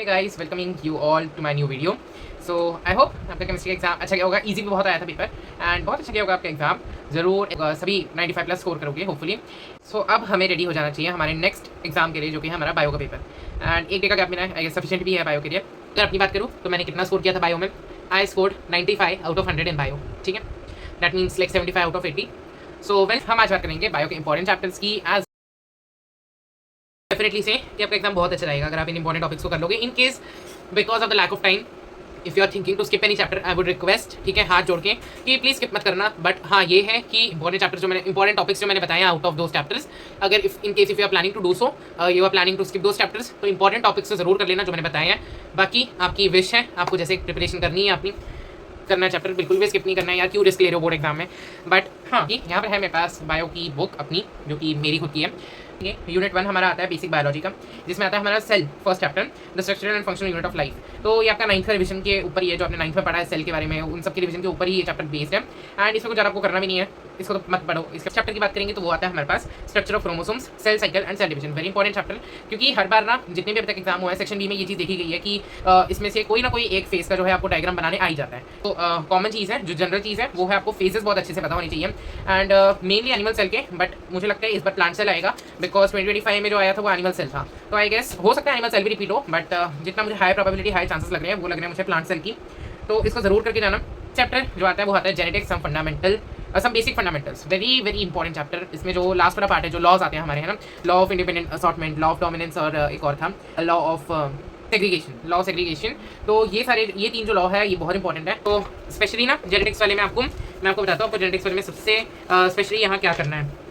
Hey guys, welcoming you all to my new video. So I hope आपका chemistry का exam अच्छा गया होगा. इजी भी बहुत आया था पेपर एंड बहुत अच्छा गया होगा आपका एग्जाम. ज़रूर सभी 95 प्लस स्कोर करोगे होपफुली. सो अब हमें रेडी हो जाना चाहिए हमारे नेक्स्ट एग्जाम के लिए, जो कि है हमारा बायो का पेपर. एंड एक डे का गैप मिला है, सफिशिएंट भी है बायो के लिए. अगर अपनी बात करूँ तो मैंने कितना स्कोर किया था बायो में. I scored 95 out of 100 in bio. ठीक है, that means like 75 out of 80. So well हम आज बात करेंगे बायो के इंपॉर्टेंट चैप्टर्स की. एज डेफिनेटली से कि आपका एग्जाम बहुत अच्छा रहेगा अगर आप इन इंपॉर्टेंट टॉपिक्स को कर लोगे. In case because of the lack of time if you are thinking to skip any chapter, I would request, ठीक है, हाथ जोड़ के कि प्लीज़ स्किप मत करना. बट हाँ, ये है कि इंपॉर्टेंट चैप्टर्स जो मैंने इंपॉर्टेंट टॉपिक्स जो मैंने बताए आउट ऑफ दोज चैप्टर्स, अगर if in case if you are planning to do so, you are planning to skip those chapters, तो इंपॉर्टेंट टॉपिक्स तो जरूर कर लेना जो मैंने बताए हैं. बाकी आपकी विश है, आपको जैसे प्रिपरेशन करनी है अपनी, करना है चैप्टर, बिल्कुल भी स्किप नहीं करना है यार. क्यों रिस्क ले रहे हो बोर्ड एग्जाम में. बट हाँ, यहाँ पर है मेरे पास बायो की बुक अपनी, जो कि मेरी खुद की है. ये यूनिट 1 हमारा आता है बेसिक बायोलॉजी का, जिसमें आता है हमारा cell first chapter, the structural and functional unit of life. तो ये आपका 9th रिविजन के ऊपर ही है, जो आपने 9th में पढ़ा है सेल के बारे में, उन सब के रिविजन के ऊपर ही ये चैप्टर बेस्ड है. एंड इसमें कुछ ज़्यादा आपको करना भी नहीं है, इसको तो मत पढ़ो. इसके चैप्टर की बात करेंगे तो वो आता है हमारे पास structure of chromosomes, cell cycle and cell division. Very important chapter, क्योंकि हर बार ना जितने भी अभी तक एग्जाम हुआ है सेक्शन बी में ये चीज़ देखी गई है कि इसमें से कोई ना कोई एक फेज का जो है आपको डायग्राम बनाने आ ही जाता है. तो कॉमन चीज़ है, जो जनरल चीज़ है, वो है आपको फेजेस बहुत अच्छे से पता होनी चाहिए. एंड मेनली एनिमल सेल के, बट मुझे लगता है इस बार प्लांट सेल आएगा, बिकॉज 2025 में जो आया था वो एनिमल सेल था. तो आई गेस हो सकता है एनिमल सेल भी रिपीट हो, बट जितना मुझे हाई प्रोबेबिलिटी, हाई चांसेस लग रहे हैं, वो लग रहे हैं मुझे प्लांट सेल की. तो इसको जरूर करके जाना. चैप्टर जो आता है वो आता है genetics, some fundamental, some basic fundamentals. Very very important chapter. इसमें जो लास्ट वाला पार्ट है, जो लॉज आते हैं हमारे, है ना, law of independent assortment, law of dominance, और एक और था law of segregation, law of segregation. तो ये 3 जो लॉ है ये बहुत इंपॉर्टेंट है. तो स्पेशली ना जेनेटिक्स वाले में मैं आपको बताता हूँ, आपको जेनेटिक्स वाले में सबसे स्पेशली यहाँ क्या करना है.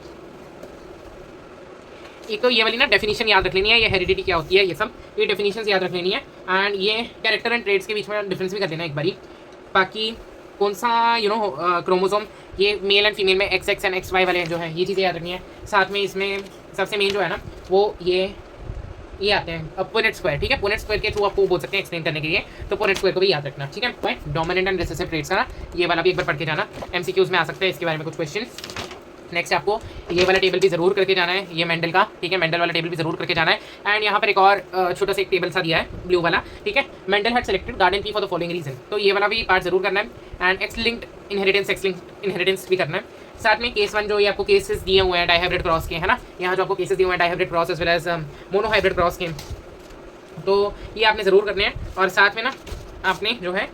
एक तो ये वाली ना डेफिनेशन याद रख लेनी है, ये हेरिडिटी क्या होती है, ये सब ये डेफिनेशन याद रख लेनी है. एंड ये कैरेक्टर एंड ट्रेड्स के बीच में डिफरेंस भी कर देना एक बारी. बाकी कौन सा क्रोमोसोम, ये मेल एंड फीमेल में XX एंड XY वाले जो है, ये चीज़ें याद रखनी है. साथ में इसमें सबसे मेन जो है ना, वो ये आते हैं पुनेट स्क्वायर. ठीक है, पुनेट स्क्वायर के थ्रू आपको बोल सकते हैं एक्सप्लेन करने के लिए, तो पुनेट स्क्वायर को भी याद रखना. ठीक है, डोमिनेंट एंड रिसेसिव ट्रेड्स का ना, ये वाला भी एक बार पढ़ के जाना. MCQs में आ सकते हैं इसके बारे में कुछ क्वेश्चन. नेक्स्ट आपको ये वाला टेबल भी जरूर करके जाना है, ये मेंडल का. ठीक है, मेंडल वाला टेबल भी जरूर करके जाना है. एंड यहाँ पर एक और छोटा सा एक टेबल सा दिया है ब्लू वाला. ठीक है, Mendel had selected garden pea for the following reason. तो ये वाला भी पार्ट जरूर करना है. एंड एक्स लिंक्ड इनहेरिटेंस भी करना है. साथ में केस 1 जो ये आपको केसेस दिए हुए हैं डाइहाइब्रिड क्रॉस के, है ना, यहाँ जो आपको केसेस दिए हुए हैं dihybrid cross as well as monohybrid cross के, तो ये आपने ज़रूर करने हैं. और साथ में ना आपने जो है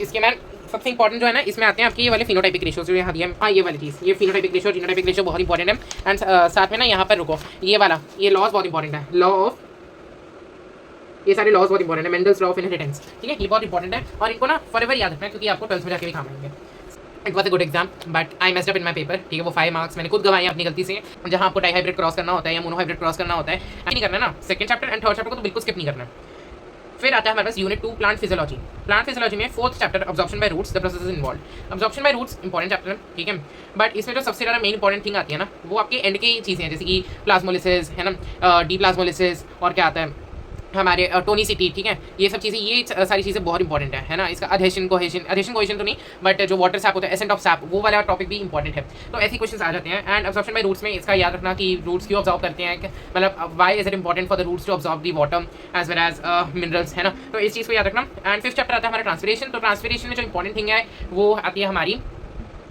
इसके मैं सबसे इंपॉर्टेंट जो है ना, इसमें आते हैं आपके ये वाले फिनोटाइपिक रेशियो जो यहाँ दिए हैं. हाँ, ये वाली चीज़, ये फिनोटाइपिक रेशियो, जीनोटाइपिक रेशियो बहुत इंपॉर्टेंट है. एंड साथ में ना यहाँ पर रुको, ये वाला ये लॉज बहुत इंपॉर्टेंट है. लॉ ऑफ, ये सारे लॉज बहुत इंपॉर्टेंट है. Mendel's law of inheritance. ठीक है, ये बहुत इंपॉर्टेंट है और इनको ना फॉरएवर याद रखना है, क्योंकि आपको 12th में जाके भी काम आएंगे. It was a good exam, but I messed up in my paper. ठीक है, वो 5 मार्क्स मैंने खुद गवाए अपनी गलती से. जहाँ आपको डाइहाइब्रिड क्रॉस करना होता है या मोनोहाइब्रिड क्रॉस करना होता है, नहीं करना ना. Second chapter and third chapter को तो बिल्कुल स्किप नहीं करना है. फिर आता है हमारे पास unit 2 plant physiology. Plant physiology में 4th chapter absorption by roots, the processes involve. Absorption by roots important chapter है. ठीक है, बट इसमें जो सबसे ज़्यादा मेन इंपॉर्टेंट थिंग आती है ना, वो आपके एंड की चीज़ें हैं, जैसे कि प्लाज्मोलिसिस, है ना, डी प्लाज्मोलिसिस, और क्या आता है हमारे टोनिसिटी. ठीक है, ये सब चीज़ें, ये सारी चीज़ें बहुत इंपॉर्टेंट है ना. इसका अधेशन कोहेशन तो नहीं, बट जो वाटर सैप होता है, एसेंट ऑफ सैप, वो वाला टॉपिक भी इंपॉर्टेंट है. तो ऐसे क्वेश्चन आ जाते हैं. एंड अब्जॉर्प्शन बाय रूट्स में इसका याद रखना कि रूट्स क्यों ऑब्जॉर्व करते हैं, मतलब why is it important for the roots to absorb the water as well as minerals, है ना. तो इस चीज़ को याद रखना. एंड 5th चैप्टर आता है हमारा ट्रांसपिरेशन. तो ट्रांसपिरेशन में जो इंपॉर्टेंट थिंग है वो आती है हमारी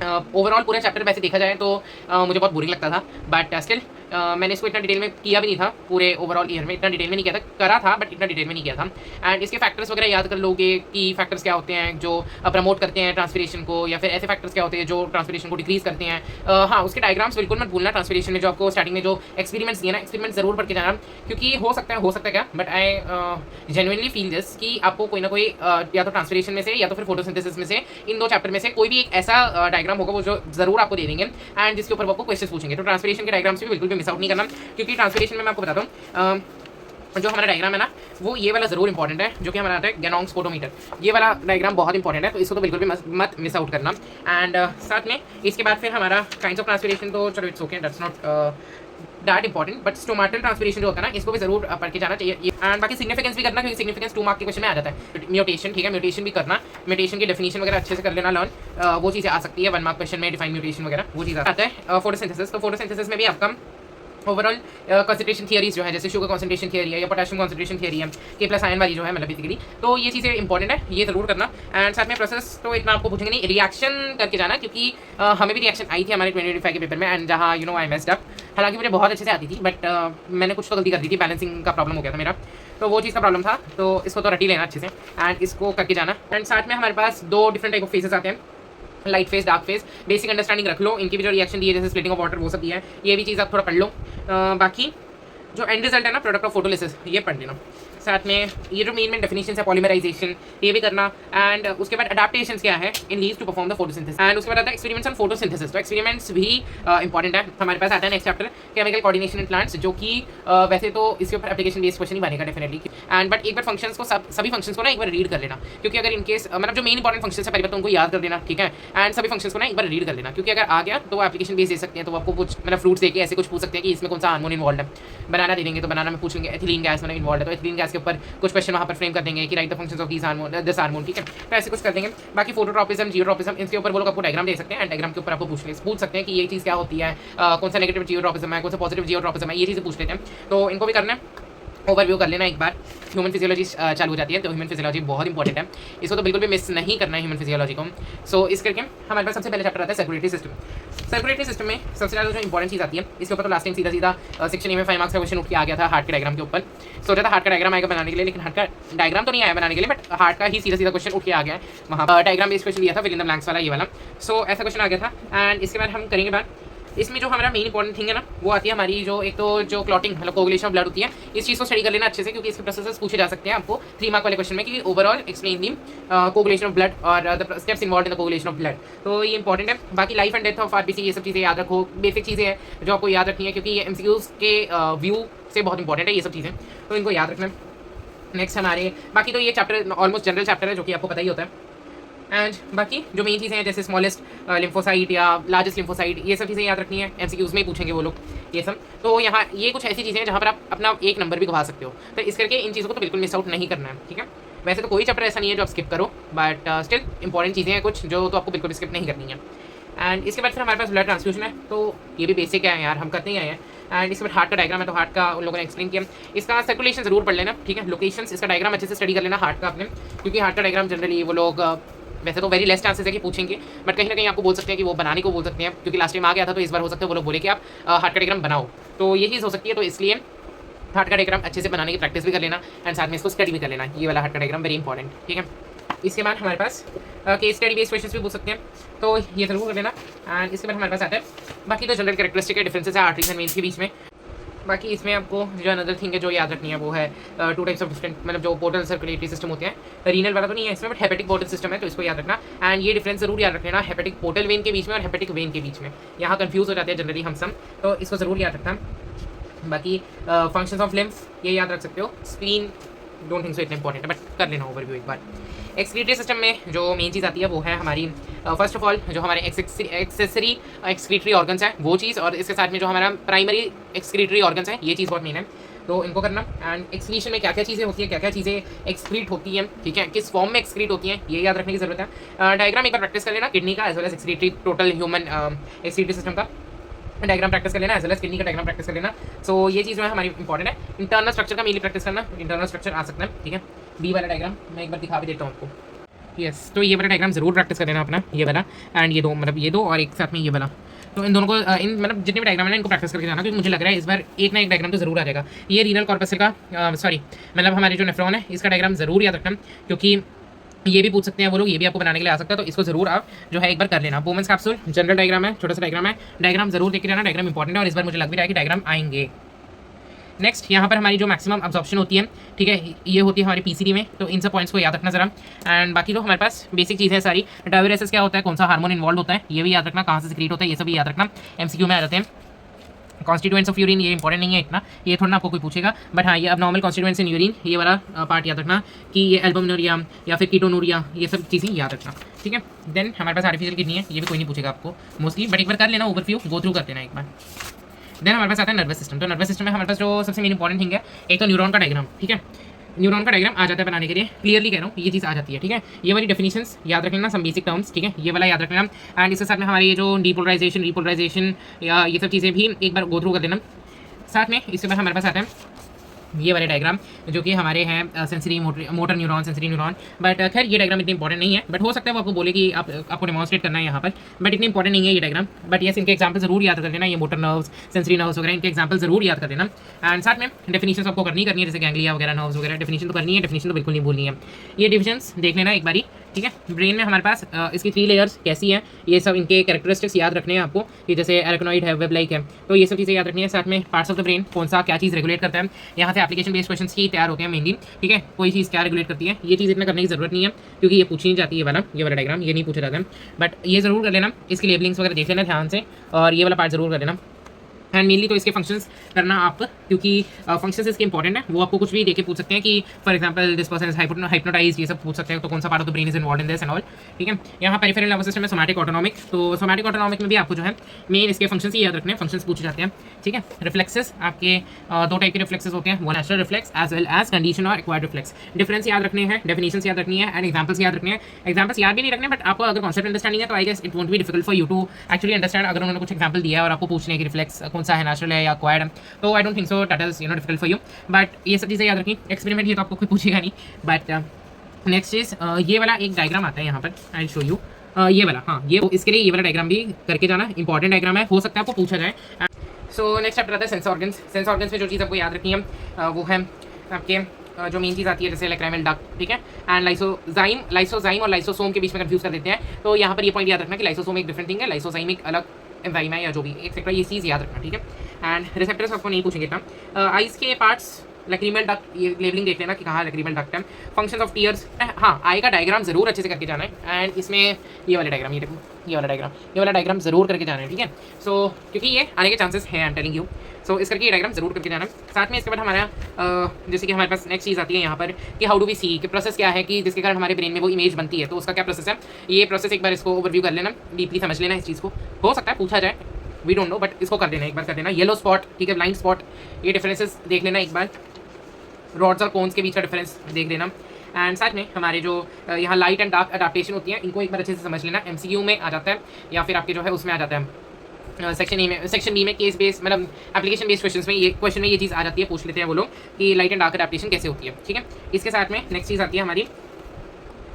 ओवरऑल पूरे चैप्टर वैसे देखा जाए तो मुझे बहुत बोरिंग लगता था, बट स्टिल मैंने इसको इतना डिटेल में किया भी नहीं था. पूरे ओवरऑल ईयर में इतना डिटेल में नहीं किया था, करा था बट इतना डिटेल में नहीं किया था. एंड इसके फैक्टर्स वगैरह याद कर लोगे कि फैक्टर्स क्या होते हैं जो प्रमोट करते हैं ट्रांसपिरेशन को, या फिर ऐसे फैक्टर्स क्या होते हैं जो ट्रांसपिरेशन को डिक्रीज करते हैं. हाँ, उसके डायग्राम्स बिल्कुल मत भूलना. ट्रांसपिरेशन में जो आपको स्टार्टिंग में जो एक्सपेरिमेंट्स दिए ना, एक्सपेरिमेंट जरूर पढ़ के जाना, क्योंकि हो सकता है क्या, but I genuinely feel this कि आपको कोई ना कोई या तो ट्रांसपिरेशन में से या तो फिर फोटोसिंथेसिस में से, इन 2 चैप्टर में से कोई भी एक ऐसा डायग्राम होगा वो जो जरूर आपको दे देंगे एंड जिसके ऊपर वो आपको क्वेश्चन पूछेंगे. तो ट्रांसपिरेशन के डायग्राम्स भी बिल्कुल भी मिस आउट नहीं करना, क्योंकि ट्रांसपिरेशन में मैं आपको बताता हूँ जो हमारा डायग्राम है ना, वो ये वाला जरूर इंपॉर्टेंट है, जो कि हमारा आता है गैनोंग स्पोटोमीटर. ये वाला डायग्राम बहुत इंपॉर्टेंट है, तो इसको तो बिल्कुल भी मत मिस आउट करना. एंड साथ में इसके बाद फिर हमारा काइंड्स ऑफ ट्रांसपिरेशन, तो चलो it's okay, that's not that important, but stomatal transpiration जो होता है ना, इसको भी जरूर पढ़ के जाना चाहिए. एंड बाकी सिग्निफिकेंस भी करना, क्योंकि सिग्निफिकेंस 2 मार्क के क्वेश्चन में आ जाता है. म्यूटेशन, ठीक है, म्यूटेशन भी करना. म्यूटेशन की डेफिनेशन वगैरह अच्छे से कर लेना लर्न, वो चीज़ें आ सकती है 1 मार्क क्वेश्चन में. डिफाइन म्यूटेशन वगैरह वो चीज़ आता है. फोटोसिंथेसिस, तो फोटोसिंथेसिस में भी आपका ओवरऑल कंसंट्रेशन थियरीज जो है, जैसे शुगर कंसंट्रेशन थियरी है या पोटेशियम कंसंट्रेशन थियरी है, के प्लस आयन वाली जो है, मतलब बेसिकली तो ये चीज़ें इंपॉर्टेंट है, ये ज़रूर करना। एंड साथ में प्रोसेस तो इतना आपको पूछेंगे नहीं, रिएक्शन करके जाना, क्योंकि हमें भी रिएक्शन आई थी हमारे 2025 के पेपर में, एंड जहाँ आई मेस्ड अप, हालांकि मुझे बहुत अच्छे से आती थी, बट मैंने कुछ तो गलती कर दी थी, बैलेंसिंग का प्रॉब्लम हो गया था मेरा, तो वो चीज़ का प्रॉब्लम था, तो इसको तो रटी लेना अच्छे से एंड इसको करके जाना। एंड साथ में हमारे पास 2 डिफरेंट टाइप ऑफ फेजेस आते हैं, light phase, dark phase, basic understanding रख लो, इनकी भी जो रिएक्शन दी है जैसे स्प्लिटिंग ऑफ वाटर वो सब दिया है, ये भी चीज़ आप थोड़ा पढ़ लो। बाकी जो एंड रिजल्ट है ना, प्रोडक्ट ऑफ फोटोलिसिस, ये पढ़ लेना। साथ में ये जो मेन डेफिनेशन है, पॉलीमराइजेशन, ये भी करना। एंड उसके बाद अडेप्टेशंस क्या है in leaves to perform the photosynthesis, and उसके बाद आता है एक्सपेरिमेंट्स ऑन फोटोसिंथेसिस। तो एक्सपेरिमेंट्स भी इंपॉर्टेंट है। हमारे पास आता है next chapter chemical coordination in plants, जो कि वैसे तो इसके ऊपर एप्लीकेशन बेस्ड क्वेश्चन ही बनेगा डेफिनेटली, एंड बट एक बार फंक्शंस को सभी फंक्शंस को ना एक बार रीड कर लेना, क्योंकि अगर इनकेस मतलब जो मेन इंपॉर्टेंट फंक्शंस है पहले बार तो उनको याद कर देना, ठीक है, एंड सभी फंक्शंस को ना एक बार रीड कर लेना, क्योंकि अगर आ गया तो वो एप्लीकेशन बेस दे सकते हैं, तो आपको कुछ मतलब फ्रूट्स देके ऐसे कुछ पूछ सकते हैं कि इसमें कौन सा हार्मोन इन्वॉल्व है। बनाना दे देंगे तो बनाना में पूछेंगे एथिलीन गैस में इन्वॉल्व है, तो एथिलीन गैस के ऊपर कुछ क्वेश्चन वहाँ पर फ्रेम कर देंगे कि right the functions of this hormone, ठीक है, तो ऐसे कुछ कर देंगे। बाकी फोटोट्रॉपिज्म, जियोट्रॉपिज्म, इसके ऊपर वो लोग आपको डायग्राम दे सकते हैं, एंड डायग्राम के ऊपर आपको पूछ सकते हैं कि ये चीज़ क्या होती है, कौन सा नेगेटिव जियोट्रॉपिज्म है, कौन सा पॉजिटिव जियोट्रॉपिज्म है, ये चीज़ें पूछ लेते हैं, तो इनको भी करना है। ओवरव्यू कर लेना एक बार। ह्यूमन फिजियोलॉजी चालू हो जाती है, तो ह्यूमन फिजियोलॉजी बहुत इंपॉर्टेंट है, इसको तो बिल्कुल भी मिस नहीं करना है ह्यूमन फिजियोलॉजी को। सो इस करके हमारे पास सबसे पहले चैप्टर आता है सर्कुलेटरी सिस्टम। सर्कुलेटरी सिस्टम में सबसे ज़्यादा जो इंपॉर्टेंट चीज़ आती है, इसके ऊपर तो लास्ट टाइम सीधा सेक्शन ए में 5 मार्क्स का क्वेश्चन उठ के आ गया था हार्ट के डायग्राम के ऊपर। सोचा था हार्ट का डायग्राम आएगा बनाने के लिए, लेकिन हार्ट का डायग्राम तो नहीं आया बनाने के लिए, बट हार्ट का ही सीधा क्वेश्चन उठ के आ गया है। वहाँ डायग्राम बेस्ड क्वेश्चन दिया था, फिल इन द ब्लैंक्स वाला, ये वाला। सो ऐसा क्वेश्चन आ गया था। एंड इसके बाद हम करेंगे बात, इसमें जो हमारा मेन इंपॉर्टेंट थिंग है ना, वो आती है हमारी जो एक तो जो क्लॉटिंग मतलब कोगुलेशन ऑफ ब्लड होती है, इस चीज़ को स्टडी कर लेना अच्छे से, क्योंकि इसके प्रोसेसेस पूछे जा सकते हैं आपको 3 मार्क वाले क्वेश्चन में, कि overall explain the coagulation of blood और the steps involve in the coagulation of blood, तो ये इंपॉर्टेंट है। बाकी life and death of RBC, ये सब चीज़ें याद रखो, बेसिक चीज़ें हैं जो आपको याद रखनी है, क्योंकि ये एमसीक्यूज के व्यू से बहुत इंपॉर्टेंट है ये सब चीज़ें, तो इनको याद रखना। नेक्स्ट हमारे बाकी तो ये चैप्टर ऑलमोस्ट जनरल चैप्टर है, जो कि आपको पता ही होता है। एंड बाकी जो मेन चीज़ें हैं जैसे स्मॉलेस्ट लिम्फोसाइट या लार्जेस्ट लिम्फोसाइट, ये सब चीज़ें याद रखनी है, एमसीक्यूज में ही पूछेंगे वो लोग ये सब। तो यहाँ ये कुछ ऐसी चीज़ें हैं जहाँ पर आप अपना एक नंबर भी गवा सकते हो, तो इस करके इन चीज़ों को तो बिल्कुल मिस आउट नहीं करना है, ठीक है। वैसे तो कोई चैप्टर ऐसा नहीं है जो आप स्किप करो, बट स्टिल इंपॉर्टेंट चीज़ें हैं कुछ जो तो आपको बिल्कुल स्किप नहीं करनी है। एंड इसके बाद फिर हमारे पास ब्लड ट्रांसफ्यूजन है, तो ये भी बेसिक है यार, हम करते ही आए हैं। एंड इसके बाद हार्ट का डायग्राम है, तो हार्ट का उन लोगों ने एक्सप्लेन किया, इसका सर्कुलेशन जरूर पढ़ लेना, ठीक है। लोकेशंस, इसका डायग्राम अच्छे से स्टडी कर लेना हार्ट का अपने, क्योंकि हार्ट का डायग्राम जनरली वो लोग वैसे तो वेरी लेस चांसेस है कि पूछेंगे, बट कहीं ना कहीं आपको बोल सकते हैं कि वो बनाने को बोल सकते हैं, क्योंकि लास्ट टाइम आ गया था, तो इस बार हो सकता है वो लोग बोले कि आप हार्ट का डायग्राम बनाओ, तो ये चीज़ हो सकती है। तो इसलिए हार्ट का डायग्राम अच्छे से बनाने की प्रैक्टिस भी कर लेना, एंड साथ में इसको स्टडी भी कर लेना, ये वाला हार्ट का डायग्राम वेरी इंपॉर्टेंट, ठीक है। इसके बाद हमारे पास केस स्टडी बेस्ड क्वेश्चन भी पूछ सकते हैं, तो ये जरूर कर लेना। एंड इसके बाद हमारे पास आता है बाकी तो जनरल कैरेक्टरिस्टिक के डिफरेंसेस है आर्टरीज एंड वेन्स के बीच में। बाकी इसमें आपको जो अनदर थिंग है जो याद रखनी है, वो है 2 टाइप्स ऑफ डिफरेंट मतलब जो पोर्टल सर्कुलेटरी सिस्टम होते हैं, रीनल वाला तो नहीं है इसमें, बट हेपेटिक पोर्टल सिस्टम है, तो इसको याद रखना। एंड ये डिफरेंस जरूर याद रख लेना, हेपेटिक पोर्टल वेन के बीच में और हेपेटिक वेन के बीच में, यहाँ कंफ्यूज हो जाते हैं जनरली हम सब, तो इसको जरूर याद रखना। बाकी फंक्शंस ऑफ लिम्फ ये याद रख सकते हो, स्प्लीन डोंट थिंक सो इतना इंपॉर्टेंट है, बट कर लेना ओवरव्यू एक बार। एक्सक्रीटरी सिस्टम में जो मेन चीज़ आती है वो है हमारी फर्स्ट ऑफ ऑल जो हमारे एक्सेसरी एक्सक्रीटरी ऑर्गन्स है वो चीज़, और इसके साथ में जो हमारा प्राइमरी एक्सक्रीटरी ऑर्गन्स है ये चीज़ बहुत मेन है, तो इनको करना। एंड एक्सक्रीशन में क्या क्या चीज़ें होती हैं, क्या क्या चीज़ें एक्सक्रीट होती हैं, ठीक है, किस फॉर्म में एक्सक्रीट होती हैं, ये याद रखने की जरूरत है। डायग्राम एक बार प्रैक्टिस कर लेना किडनी का as well as excretory total human excretory system का डायग्राम प्रैक्टिस कर लेना, एज वेल एज किडनी का डायग्राम प्रैक्टिस कर लेना। सो ये चीज़ जो है हमारी इंपॉर्टेंट है। इंटरनल स्ट्रक्चर का मेनली प्रैक्टिस करना, इंटरनल स्ट्रक्चर आ सकता है, ठीक है। बी वाला डायग्राम मैं एक बार दिखा भी देता हूँ आपको, यस। तो ये वाला डायग्राम जरूर प्रैक्टिस कर लेना अपना, ये वाला एंड ये दो, मतलब ये दो और एक साथ में ये वाला, तो इन दोनों को इन मतलब जितने भी डायग्राम है इनको प्रैक्टिस करके जाना, क्योंकि मुझे लग रहा है इस बार एक ना एक डायग्राम तो जरूर आ जाएगा। ये रीनल कॉर्पसल का सॉरी मतलब हमारे जो नेफ्रॉन है इसका डायग्राम जरूर याद रखना, क्योंकि ये भी पूछ सकते हैं वो लोग, ये भी आपको बनाने के लिए आ सकता है, तो इसको जरूर आप जो है एक बार कर लेना। वुमेन्स कैप्सूल जनरल डायग्राम है, छोटा सा डायग्राम है, डायग्राम जरूर देख के जाना, डायग्राम इंपॉर्टेंट है, और इस बार मुझे लग भी रहा है कि डायग्राम आएंगे। नेक्स्ट यहाँ पर हमारी जो मैक्सिमम अब्जॉर्प्शन होती है, ठीक है, ये होती है हमारी पीसीडी में, तो इन सब पॉइंट्स को याद रखना जरा। एंड बाकी तो हमारे पास बेसिक चीज़ें हैं सारी, डाययूरेसिस क्या होता है, कौन सा हार्मोन इन्वॉल्व होता है, ये भी याद रखना, कहाँ से सिक्रीट होता है, ये सब भी याद रखना, एमसीक्यू में आ जाते हैं। कॉन्स्टिट्यूएंट्स ऑफ यूरिन ये इंपॉर्टेंट नहीं है इतना, ये थोड़ा ना आपको कोई पूछेगा, बट हाँ ये अब नॉर्मल कॉन्स्टिट्यूएंट्स इन यूरिन ये वाला पार्ट याद रखना, कि ये एल्बुमिनुरिया या फिर कीटोनुरिया ये सब चीज़ें याद रखना, ठीक है। देन हमारे पास आर्टिफिशियल किडनी है, ये भी कोई नहीं पूछेगा आपको मोस्टली, बट एक बार कर लेना ओवरव्यू, गो थ्रू कर देना एक बार। देन हमारे पास आता है नर्वस सिस्टम, तो नर्वस सिस्टम में हमारे पास जो सबसे मेन इंपॉर्टेंट थिंग है, एक तो न्यूरॉन का डायग्राम, ठीक है, न्यूरॉन का डायग्राम आ जाता है बनाने के लिए, क्लियरली कह रहा हूँ ये चीज़ आ जाती है, ठीक है। ये वाली डेफिनेशंस याद रख लेना, सम बेसिक टर्म्स, ठीक है, ये वाला याद रख लेना। एंड इसके साथ में हमारे ये जो डीपोलराइजेशन रिपोलराइजेशन या ये सब चीज़ें भी एक बार गो थ्रू कर लेना। साथ में इसके बाद हमारे पास आता है ये वाले डायग्राम जो कि हमारे हैं sensory motor neuron, sensory neuron. But खैर ये डायग्राम इतनी इंपॉर्टेंट नहीं है, बट हो सकता है वो आपको बोले कि आपको डेमोन्स्ट्रेट करना है यहाँ पर, बट इतनी इंपॉर्टेंट नहीं है ये डायग्राम। बट येस इनके एग्जाम्पल जरूर याद कर लेना, ये मोटर नर्व्स, सेंसरी नर्व्स वगैरह, इनके एग्जाम्पल जरूर याद कर लेना। एंड साथ में डेफिनेशन आपको करनी है, जैसे गैंग्लिया वगैरह, नर्व्स वगैरह, डेफिनेशन तो करनी है, डेफिनेशन तो बिल्कुल नहीं भूलनी है। ये डिविजन्स देख लेना एक बारी, ठीक है। ब्रेन में हमारे पास इसकी 3 लेयर्स कैसी हैं, ये सब इनके कैरेक्टरिस्टिक्स याद रखने हैं आपको, कि जैसे एरेक्नोइड है, वेब लाइक है, तो ये सब चीज़ें याद रखनी है। साथ में पार्ट्स ऑफ द ब्रेन कौन सा क्या चीज़ रेगुलेट करता है, यहाँ से एप्लीकेशन बेस्ड क्वेश्चन ही तैयार होते हैं मेनली, ठीक है। कोई चीज़ क्या रेगुलेट करती है, ये चीज़ इतना करने की जरूरत नहीं है, क्योंकि ये पूछी नहीं जाती है ये वाला डायग्राम, ये नहीं पूछा जाता है, बट ये जरूर कर लेना, इसकी लेबलिंग्स वगैरह देख लेना ध्यान से, और ये वाला पार्ट जरूर कर लेना। एंड मेनली तो इसके फंक्शंस करना आप, क्योंकि फंक्शंस इसके इंपॉर्टेंट है, वो आपको कुछ भी देके पूछ सकते हैं कि for example this person is hypnotize, ये सब पूछ सकते हैं, तो कौन सा part of the brain is involve in this and all, ठीक है। यहाँ पेरिफेरल नर्वस सिस्टम में सोमैटिक ऑटोनॉमिक, तो सोमैटिक ऑटोनॉमिक में भी आपको जो है मेन इसके फंक्शंस ही याद रखने हैं, फंक्शंस पूछे जाते हैं, ठीक है। रिफ्लेक्सेस आपके 2 टाइप के रिफ्लेक्सेस होते हैं, वो natural reflex as well as condition और एक्वायर्ड रिफ्लेक्स। डिफरेंस याद रखने हैं, डेफिनेशंस याद रखनी है, एंड एग्जांपल्स याद रखने हैं। एग्जांपल्स याद भी नहीं रखने, बट आपको अगर कॉन्सेप्ट अंडरस्टैंडिंग है तो I guess it won't be difficult for you to actually understand. अगर उन्होंने कुछ एग्जांपल दिया है और आपको पूछने है कि रिफ्लेक्स कौन सा है, नेचुरल है या एक्वायर्ड है, तो I don't think so that is difficult for you, but ये सब चीज़ें याद रखनी। एक्सपेरिमेंट ये तो आपको कोई पूछेगा नहीं, बट नेक्स्ट चीज़ ये वाला एक डायग्राम आता है यहाँ पर, आई शो यू ये वाला, हाँ ये इसके लिए ये वाला डायग्राम भी करके जाना, इंपॉर्टेंट डायग्राम है, हो सकता है आपको पूछा जाए। सो नेक्स्ट चैप्टर आता है सेंस ऑर्गन्स। सेंस ऑर्गन्स में जो चीज़ आपको याद रखनी है वो है आपके जो मेन चीज़ आती है जैसे लैक्राइमल डक्ट, ठीक है, एंड लाइसोजाइम और लाइसोसोम के बीच में कंफ्यूज कर देते हैं, तो यहाँ पर ये पॉइंट याद रखना कि लाइसोसोम एक डिफरेंट थिंग है, लाइसोजाइम एक अलग एंजाइम है या जो भी एक्सेट्रा, ये चीज़ याद रखना, ठीक है। एंड रिसेप्टर्स आपको नहीं पूछेंगे इतना। आइस के पार्ट्स, लैक्रीमल डक्ट, ये लेबलिंग देख लेना कि कहाँ लैक्रीमल डक्ट है। फंक्शंस ऑफ टीयर्स, हाँ आई का डायग्राम जरूर अच्छे से करके जाना है, एंड इसमें ये वाला डायग्राम, ये वाला डायग्राम जरूर करके जाना है, ठीक है। सो क्योंकि ये आने के चांसेस हैं, आई एम टेलिंग यू, सो इस करके ये डायग्राम जरूर करके जाना है। साथ में इसके बाद हमारा जैसे कि हमारे पास नेक्स्ट चीज़ आती है यहाँ पर कि हाउ डू वी सी, कि प्रोसेस क्या है कि जिसके कारण हमारे ब्रेन में वो इमेज बनती है, तो उसका क्या प्रोसेस है, ये प्रोसेस एक बार इसको ओवरव्यू कर लेना, डीपली समझ लेना इस चीज़ को, हो सकता है पूछा जाए, वी डोंट नो, बट इसको कर देना, एक बार कर देना। येलो स्पॉट, ठीक है, ब्लाइंड स्पॉट, ये डिफरेंसेस देख लेना एक बार, रॉड्स और कोन्स के बीच का डिफरेंस देख लेना। एंड साथ में हमारे जो यहाँ लाइट एंड डार्क अडाप्टेशन होती है, इनको एक बार अच्छे से समझ लेना, एमसीक्यू में आ जाता है या फिर आपके जो है उसमें आ जाता है सेक्शन ए में, सेक्शन बी में केस बेस, मतलब एप्लीकेशन बेस्ड क्वेश्चन में, ये क्वेश्चन में ये चीज़ आ जाती है, पूछ लेते हैं वो लोग कि लाइट एंड डार्क अडाप्टेशन कैसे होती है, ठीक है। इसके साथ में नेक्स्ट चीज़ आती है हमारी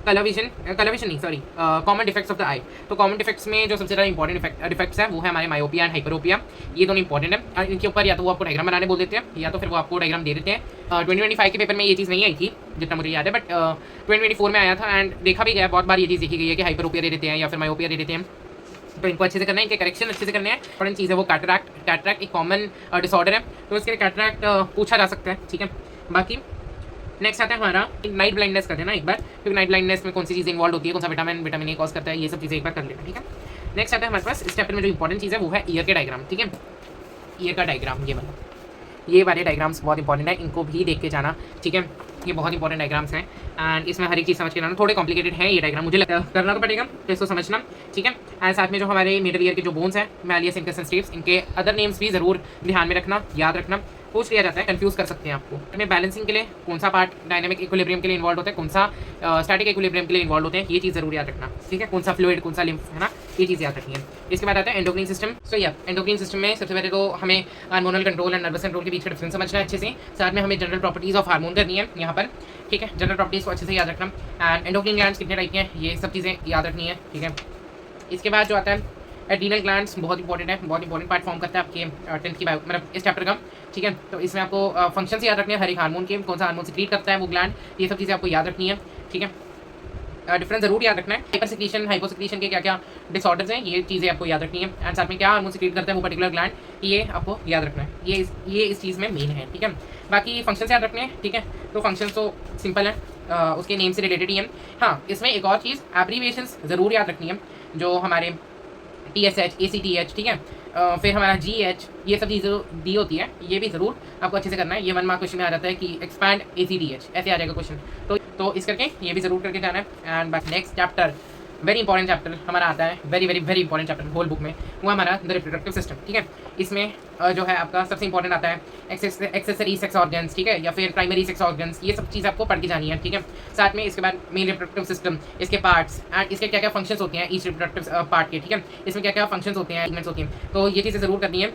कलर विजन नहीं sorry, common defects of the eye. तो कॉमन डिफेक्ट्स में जो सबसे ज़्यादा इंपॉर्टेंट डिफेक्ट्स है वो है हमारे मायोपिया एंड हाइपरोपिया, ये दोनों इंपॉर्टेंट है। इनके ऊपर या तो वो आपको डायग्राम बनाने बोल देते हैं, या तो फिर वो आपको डायग्राम दे देते हैं। 2025 के पेपर में ये चीज़ नहीं आई थी जितना मुझे याद है, बट 2024 में आया था, एंड देखा भी गया बहुत बार ये चीज़ देखी गई है कि हाइपरोपिया दे देते हैं या फिर मायोपिया दे देते हैं, तो इनको अच्छे से करना है, इनके करेक्शन अच्छे से करने हैं। इंपॉर्टेंट चीज़ है वो कैटरैक्ट एक कॉमन डिसऑर्डर है, तो इसके लिए कैटरैक्ट पूछा जा सकता है, ठीक है। बाकी नेक्स्ट आता है हमारा नाइट ब्लाइंडनेस कर देना एक बार, क्योंकि नाइट ब्लाइंडनेस में कौन सी चीज़ इन्वॉल्व होती है, कौन सा विटामिन ए कॉज करता है, ये सब चीज़ें एक बार कर लेना, ठीक है। नेक्स्ट आता है हमारे पास इस चैप्टर में जो इंपॉर्टेंट चीज़ है वो है ईयर के डायग्राम, ठीक है। ईयर का डायग्राम, ये वाले डायग्राम्स बहुत इंपॉर्टेंट है, इनको भी देख के जाना, ठीक है। ये बहुत इंपॉर्टेंट डायग्राम्स हैं, एंड इसमें हर एक चीज़ समझ के जाना, थोड़े कॉम्प्लिकेटेड है ये डायग्राम, मुझे करना तो पड़ेगा, तो इसको समझना, ठीक है। एंड साथ में जो हमारे मिडल ईयर के जो बोन्स हैं, मैलियस, इंकस एंड स्टेप्स, इनके अदर नेम्स भी ज़रूर ध्यान में रखना, याद रखना, पूछ लिया जाता है, कंफ्यूज कर सकते हैं आपको। इसमें बैलेंसिंग के लिए कौन सा पार्ट डायनामिक इक्विलिब्रियम के लिए इन्वॉल्व होता है, कौन सा स्टैटिक इक्विलिब्रियम के लिए इन्वॉल्व होते हैं, ये चीज़ जरूर याद रखना, ठीक है। कौन सा फ्लूइड, कौन सा लिम्फ, है ना, ये चीज़ याद रखनी है। इसके बाद आता है एंडोक्राइन सिस्टम। सो या एंडोक्राइन सिस्टम में सबसे पहले तो हमें hormonal control and nervous control के बीच का डिफरेंस समझना है अच्छे से, साथ में हमें जनरल प्रॉपर्टीज ऑफ हार्मोन करनी है यहाँ पर, ठीक है। जनरल प्रॉपर्टीज को अच्छे से याद रखना, एंड एंडोक्राइन ग्लैंड्स कितने टाइप के हैं, ये सब चीज़ें याद रखनी है, ठीक है। इसके बाद जो आता है एड्रीनल ग्लैंड्स, बहुत इंपॉर्टेंट है, बहुत इंपॉर्टेंट पार्ट फॉर्म करता है आपके 10th की मतलब इस चैप्टर का, ठीक है। तो इसमें आपको फंक्शंस याद रखने हैं हर एक हार्मोन के, कौन सा हार्मोन सिक्रीट करता है वो ग्लैंड, ये सब चीज़ें आपको याद रखनी है, ठीक है। डिफरेंस जरूर याद रखना है, हाइपर सिक्रीशन, हाइपोसिक्रीशन के क्या क्या डिसऑर्डर्स हैं, ये चीज़ें आपको याद रखनी है, एंड साथ में क्या हार्मोन सिक्रीट करता है वो पर्टिकुलर ग्लैंड, ये आपको याद रखना है, ये इस चीज़ में मेन है, ठीक है। बाकी फंक्शंस याद रखने हैं, ठीक है। तो फंक्शंस तो सिंपल है, उसके नेम से रिलेटेड ही है। हाँ, इसमें एक और चीज़ एब्रीविएशंस ज़रूर याद रखनी है, जो हमारे TSH, ACTH, ठीक है, फिर हमारा GH, ये सब चीज़ें दी होती है, ये भी ज़रूर आपको अच्छे से करना है। ये 1 मार्क क्वेश्चन में आ जाता है कि एक्सपैंड ACTH, ऐसे आ जाएगा क्वेश्चन, तो इस करके ये भी ज़रूर करके जाना है। And but next chapter, very important chapter हमारा आता है, very very very important chapter whole book में, वो हमारा द रिप्रोडक्टिव सिस्टम, ठीक है। इसमें जो है आपका सबसे इंपॉर्टेंट आता है एक्सेसरी सेक्स ऑर्गन्स, ठीक है, या फिर प्राइमरी सेक्स ऑर्गन्स, ये सब चीज़ आपको पढ़ के जानी है, ठीक है। साथ में इसके बाद मेन रिप्रोडक्टिव सिस्टम, इसके पार्ट्स एंड इसके क्या क्या फंक्शंस होते हैं ईच रिप्रोडक्टिव पार्ट के, ठीक है। इसमें क्या क्या फंक्शंस होते हैं, एलिमेंट्स होती हैं, तो ये चीज़ें ज़रूर करनी है।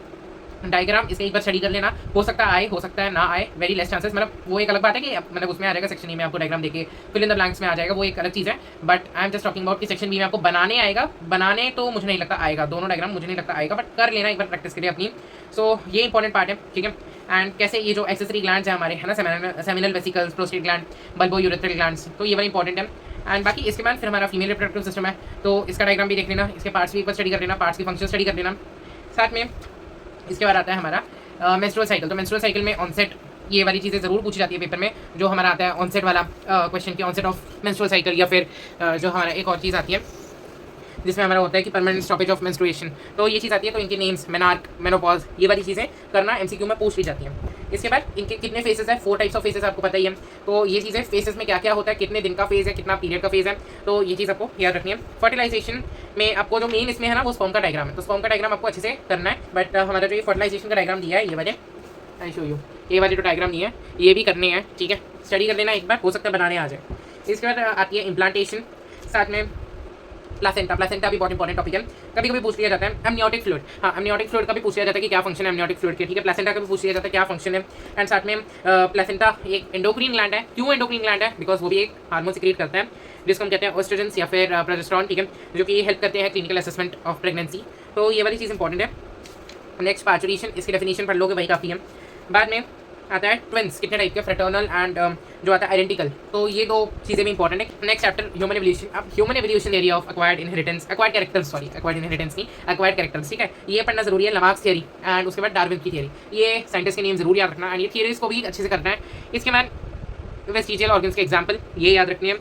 डायग्राम इसके एक बार स्टडी कर लेना, हो सकता है आए, हो सकता है ना आए, वेरी लेस चांसेस, मतलब वो एक अलग बात है कि मतलब उसमें आ जाएगा सेक्शन ई में आपको डायग्राम देके फिल इन द ब्लैंक्स में आ जाएगा, वो एक अलग चीज़ है। But I am just talking about कि सेक्शन बी में आपको बनाने आएगा, बनाने तो मुझे नहीं लगता आएगा, दोनों डायग्राम मुझे नहीं लगता आएगा, बट कर लेना एक बार प्रैक्टिस करिए अपनी। सो ये इंपॉर्टेंट पार्ट है, ठीक है। एंड कैसे ये जो एक्सेसरी ग्लैंड्स है हमारे, है ना, seminal vesicles, prostate gland, bulbo urethral glands, तो ये वाला इंपॉर्टेंट है। एंड बाकी इसके बाद फिर हमारा फीमेल रिप्रोडक्टिव सिस्टम है, तो इसका डायग्राम भी देख लेना, इसके पार्ट्स भी एक बार स्टडी कर लेना, पार्ट्स की फंक्शन स्टडी कर लेना। साथ में इसके बाद आता है हमारा मेंस्ट्रुअल साइकिल। तो मेंस्ट्रुअल साइकिल में ऑनसेट, ये वाली चीज़ें ज़रूर पूछी जाती है पेपर में, जो हमारा आता है ऑनसेट वाला क्वेश्चन की ऑनसेट ऑफ मेंस्ट्रुअल साइकिल, या फिर जो हमारा एक और चीज़ आती है जिसमें हमारा होता है कि परमानेंट स्टॉपेज ऑफ मेंस्ट्रुएशन, तो ये चीज़ आती है। तो इनके नेम्स, मेनार्क, मेनोपॉज, ये वाली चीज़ें करना एमसीक्यू में पूछ ली जाती हैं। इसके बाद इनके कितने फेसेस है, 4 टाइप्स ऑफ फेसेस आपको पता ही है, तो ये चीज़ें फेसेस में क्या क्या होता है, कितने दिन का फेज़ है, कितना पीरियड का फेज़ है, तो ये चीज़ आपको याद रखनी है। फर्टिलाइजेशन में आपको जो मेन इसमें है ना वो स्पर्म का डायग्राम है, तो स्पर्म का डायग्राम आपको अच्छे से करना है। बट हमारा जो ये फर्टिलाइजेशन का डायग्राम दिया है, ये वाले आई शो यू, ये वाले जो डायग्राम दिए हैं ये भी करने हैं, ठीक है, स्टडी कर लेना एक बार, हो सकता है बनाने आ जाए। इसके बाद आती है इम्प्लांटेशन, साथ में प्लासेंटा। प्लासेंटा भी बहुत इंपॉर्टेंट टॉपिक है, कभी कभी पूछ लिया जाता है। एमनियोटिक फ्लूइड, हाँ एमनियोटिक फ्लूइड का भी पूछ लिया जाता है कि क्या फंक्शन है एमनियोटिक फ्लूइड के, ठीक है। प्लासेंटा का भी पूछ लिया जाता है क्या फंक्शन है। एंड साथ में प्लासेंटा एक एंडोक्रीन ग्लैंड है। क्यों एंडोक्रीन ग्लैंड है? बिकॉज वो भी एक हार्मोन सिक्रीट करता है जिसको हम कहते हैं ओस्ट्रोजेंस या फिर प्रोजेस्टेरॉन, ठीक है, जो कि हेल्प करते हैं क्लिनिकल असेसमेंट ऑफ प्रेगनेंसी, तो ये वाली चीज़ इंपॉर्टेंट है। नेक्स्ट पार्चुरेशन, इसकी डेफिनेशन पढ़ लोगे वही काफ़ी है। बाद में आता है ट्विंस, कितने टाइप के, फ्रेटर्नल एंड जो आता है आइडेंटिकल, तो ये दो चीज़ें भी इंपॉर्टेंट है। Next chapter human evolution. अब human evolution area of acquired inheritance, acquired characters, sorry acquired inheritance नहीं, एक्वायर्ड कैरेक्टर्स, ठीक है, ये पढ़ना जरूरी है। लमार्क्स थियरी एंड उसके बाद डार्विन की थियरी, ये साइंटिस्ट के नेम जरूर याद रखना एंड ये थियरीज को भी अच्छे से करना है। इसके बाद वेस्टिजियल ऑर्गन्स के एग्जाम्पल ये याद रखनी है।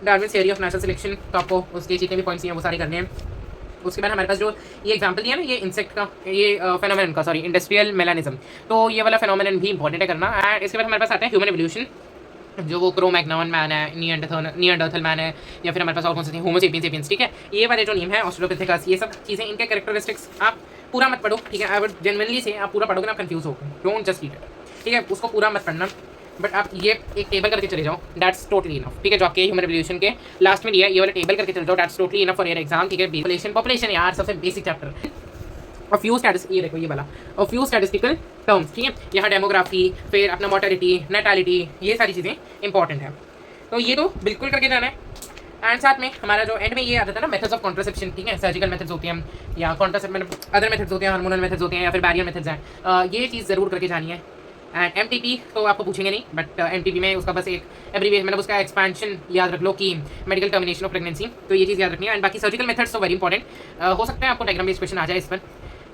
Darwin theory of natural selection, तो आपको उसके जितने भी पॉइंट्स हैं वो सारे करने हैं। उसके बाद हमारे पास जो ये एग्जांपल दिया ना, ये इंसेक्ट का, ये फेनोमेनन का, सॉरी इंडस्ट्रियल मेलानिज्म, तो ये वाला फेनोमेनन भी इंपॉर्टेंट है करना। एंड इसके बाद हमारे पास आता है ह्यूमन एवोल्यूशन, जो वो क्रो-मैग्नोन मैन है, नियंडरथल मैन है, या फिर हमारे पास और कौन से थे, होमो सेपियंस सेपियंस, ठीक है, ये वाले जो नेम है, ऑस्ट्रेलोपिथेकस, ये सब चीज़ें, इनके कैरेक्टरिस्टिक्स आप पूरा मत पढ़ो, ठीक है। आई वुड जेन्युइनली से आप पूरा पढ़ोगे ना आप कंफ्यूज हो, डोंट जस्ट रीड इट, ठीक है, उसको पूरा मत पढ़ना, बट आप ये एक टेबल करके चले जाओ, दैट्स टोटली इनफ, ठीक है, जो आपके ह्यूमन एवोल्यूशन के लास्ट में दिया है, ये वाला टेबल करके चले जाओ, that's totally enough for your exam, ठीक है। पॉपुलेशन यार सबसे बेसिक चैप्टर, और फ्यू स्टैटिस, ये देखो ये वाला, और फ्यू स्टैटिस्टिकल टर्म्स, ठीक है, यहाँ डेमोग्राफी, फिर अपना मोर्टेलिटी, नेटालिटी, ये सारी चीज़ें इंपॉर्टेंट है, तो ये तो बिल्कुल करके जाना है। एंड साथ में हमारा जो एंड में ये आता था ना, मेथड्स ऑफ कॉन्ट्रासेप्शन, ठीक है, सर्जिकल मेथड्स होती हैं या कॉन्ट्रासेप्शन अदर मेथड्स होते हैं, हार्मोनल मेथड्स होते हैं या फिर बैरियर मेथड्स हैं, ये चीज़ ज़रूर करके जानी है। एंड एमटीपी तो आपको पूछेंगे नहीं, बट एमटीपी में उसका बस एक एब्रीविएशन, मतलब उसका एक्सपेंशन याद रख लो कि मेडिकल टर्मिनेशन ऑफ प्रेगनेंसी, तो ये चीज़ याद रखनी है। एंड बाकी सर्जिकल मेथड्स तो वेरी इंपॉर्टेंट, हो सकता है आपको डायग्राम बेस्ड क्वेश्चन आ जाए इस पर,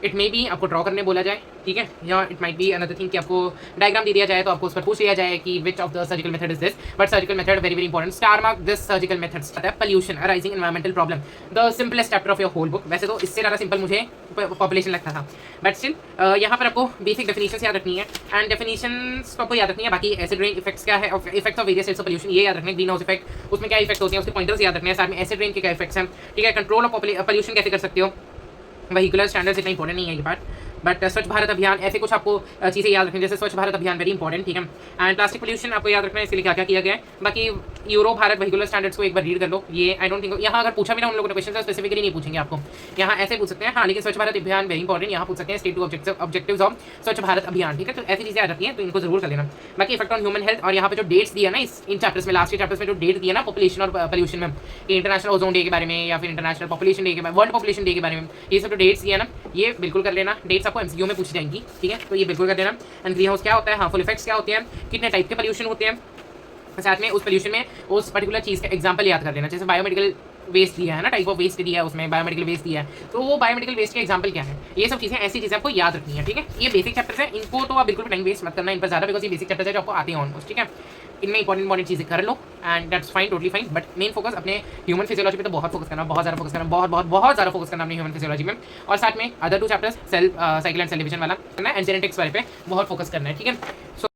इट मे बी आपको ड्रॉ करने बोला जाए, ठीक है, या it might be another thing कि आपको डायग्राम दे दिया जाए तो आपको उस पर पूछ लिया जाए कि which of the surgical method is this, but surgical method very very important. Star mark this surgical methods. Pollution arising environmental problem, the simplest chapter of your whole book, वैसे तो इससे ज़्यादा सिंपल मुझे पॉपुलेशन लगता था, but still यहाँ पर आपको बेसिक डेफिनेशन याद रखनी है एंड डेफिनेशंस को आपको याद रखनी है। बाकी एसिड रेन इफेक्ट्स क्या है, effects of various types of pollution ये याद रखने, ग्रीन हाउस इफेक्ट उसमें क्या इफेक्ट होते हैं उसके पॉइंटर्स याद रखने हैं, साथ में एसिड रेन के क्या इफेक्ट्स हैं, ठीक है, कंट्रोल ऑफ पोल्यूशन कैसे कर सकते हो, व्हीकुलर स्टैंडर्ड्स इतना इंपॉर्टेंट नहीं है ये पार्ट, बट स्वच्छ भारत अभियान, ऐसे कुछ आपको चीज़ें याद रखनी, जैसे स्वच्छ भारत अभियान वेरी इंपॉर्टेंट, ठीक है। एंड प्लास्टिक पोल्यूशन आपको याद रखना है, इसके लिए क्या क्या किया गया है। बाकी यूरो भारत व्हीकुलर स्टैंडर्ड्स को एक बार रीड कर लो, ये आई डोंट थिंक यहाँ अगर पूछा भी ना उन लोगों ने क्वेश्चन स्पेसिफिकली नहीं पूछेंगे आपको, यहाँ ऐसे पूछ सकते हैं, हाँ, लेकिन स्वच्छ भारत अभियान वेरी इंपॉर्टेंट, यहाँ पूछ सकते हैं स्टेट टू ऑब्जेक्टिव्स ऑफ स्वच्छ भारत अभियान, ठीक है, तो ऐसी चीज़ें आ जाती हैं, तो इनको जरूर कर लेना। बाकी इफेक्ट ऑन ह्यूमन हेल्थ, और यहाँ पे जो डेट्स दिया ना इन चैप्टर्स में, लास्ट के चैप्टर्स में जो डेट दिया ना पॉपुलेशन और पोल्यूशन में, कि इंटरनेशनल ओजोन डे के बारे में या फिर इंटरनेशनल पॉपुलेशन डे के बारे में, वर्ल्ड पॉपुलेशन डे के बारे में, ये सब जो डेट्स दिया ना ये बिल्कुल कर लेना, डेट्स आपको एमसीक्यू में पूछी जाएंगी, ठीक है, तो ये बिल्कुल कर देना। एंड ग्रीन हाउस क्या होता है, हार्मफुल इफेक्ट्स क्या होते हैं, कितने टाइप के पोल्यूशन होते हैं, साथ में उस पोल्यूशन में उस पर्टिकुलर चीज़ का एग्जांपल याद कर देना, जैसे बायोमेडिकल वेस्ट दिया है ना, टाइप ऑफ वेस्ट दिया है उसमें, बायोमेडिकल वेस्ट दिया है, तो वो बायोमेडिकल वेस्ट के एग्जांपल क्या है, ये सब चीज़ें ऐसी चीज़ें आपको याद रखनी है, ठीक है। ये बेसिक चैप्टर्स हैं, इनको तो आप बिल्कुल टाइम वेस्ट मत करना इन पर ज़्यादा, बिकॉज ये बेसिक चैप्टर्स है जो आपको आते हैं ऑलमोस्ट, ठीक है, इनमें इंपॉर्टेंट चीज़ें कर लो and that's fine, totally fine, but main focus अपने ह्यूमन फिजियोलॉजी पे तो बहुत फोकस करना, बहुत ज़्यादा फोकस करना, बहुत ज़्यादा फोकस करना अपनी ह्यूमन फिजियोलॉजी में, और साथ में other 2 chapters cell cycle and cell division वाला करना है, एंड जेनेटिक्स वाले पे बहुत फोकस करना है, ठीक है। सो